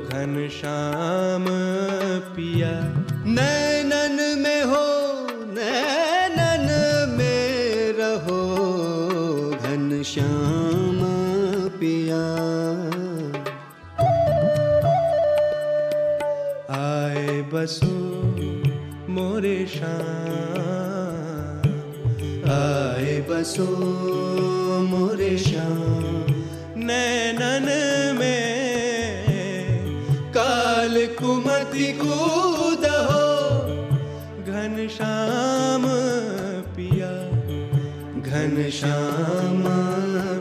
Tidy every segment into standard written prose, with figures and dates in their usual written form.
घनश्याम पिया। नैनन में हो, नैनन में रहो घनश्याम पिया। आए बसो मोरे श्याम, आए बसो मोरे श्याम। नैनन में काल कुमति कूद हो घनश्याम पिया, घनश्याम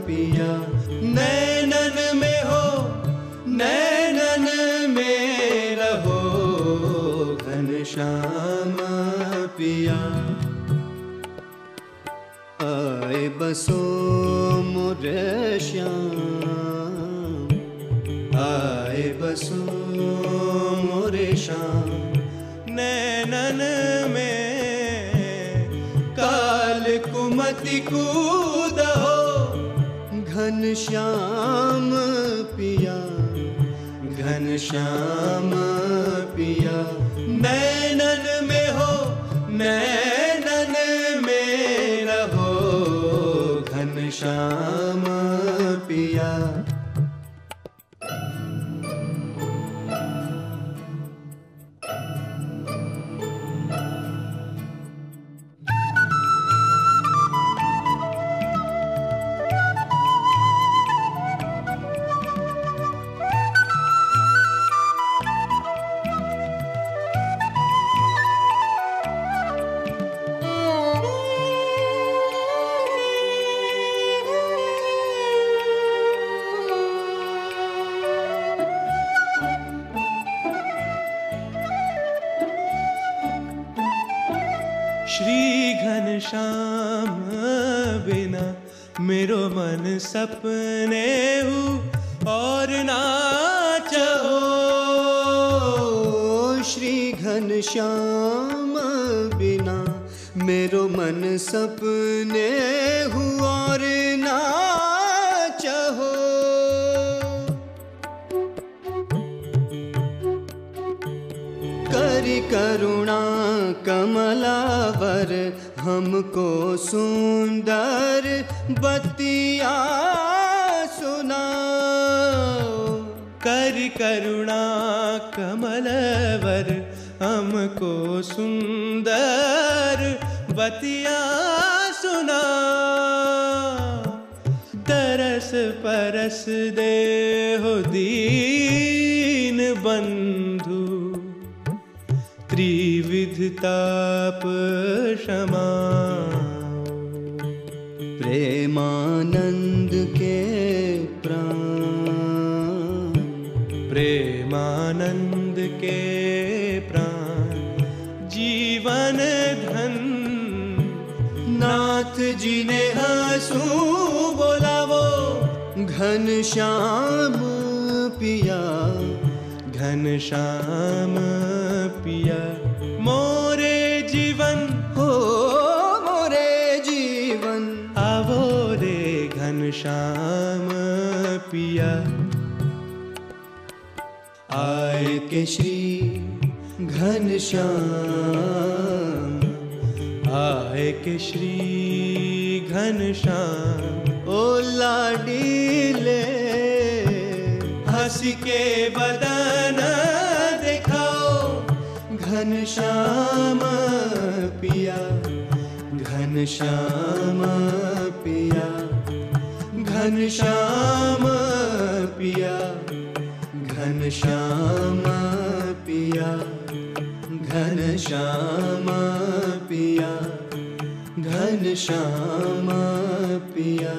पिया। नैनन में हो, नैनन में रहो घनश्याम पिया। आए बसो मोरे श्याम, आए बसो मोरे श्याम। नैनन में काल कुमति कूद हो घनश्याम पिया, घनश्याम पिया। नैनन में हो, नैनन में रहो घनश्याम पिया। श्री घनश्याम बिना मेरो मन सपने हूँ और नाच हो। श्री घनश्याम बिना मेरो मन सपने हूँ और नाच हो। करि करुणा कमलावर हमको सुंदर बतिया सुनाओ। करि करुणा कमलवर हमको सुंदर बतिया सुनाओ। तरस परस दे हो दीन बंधु, त्रिविध ताप क्षमा। प्रेमानंद के प्राण, प्रेमानंद के प्राण। जीवन धन नाथ जी ने हंसू बोलावो घनश्याम पिया, घनश्याम पिया। मोरे जीवन हो, मोरे जीवन आवो रे घनश्याम पिया। आए के श्री घनश्याम, आए के श्री घनश्याम। ओ लाडीले हंस के बदन दिखाओ घनश्याम पिया, घनश्याम पिया, घनश्याम पिया घनश्याम पिया घनश्याम पिया घनश्याम पिया।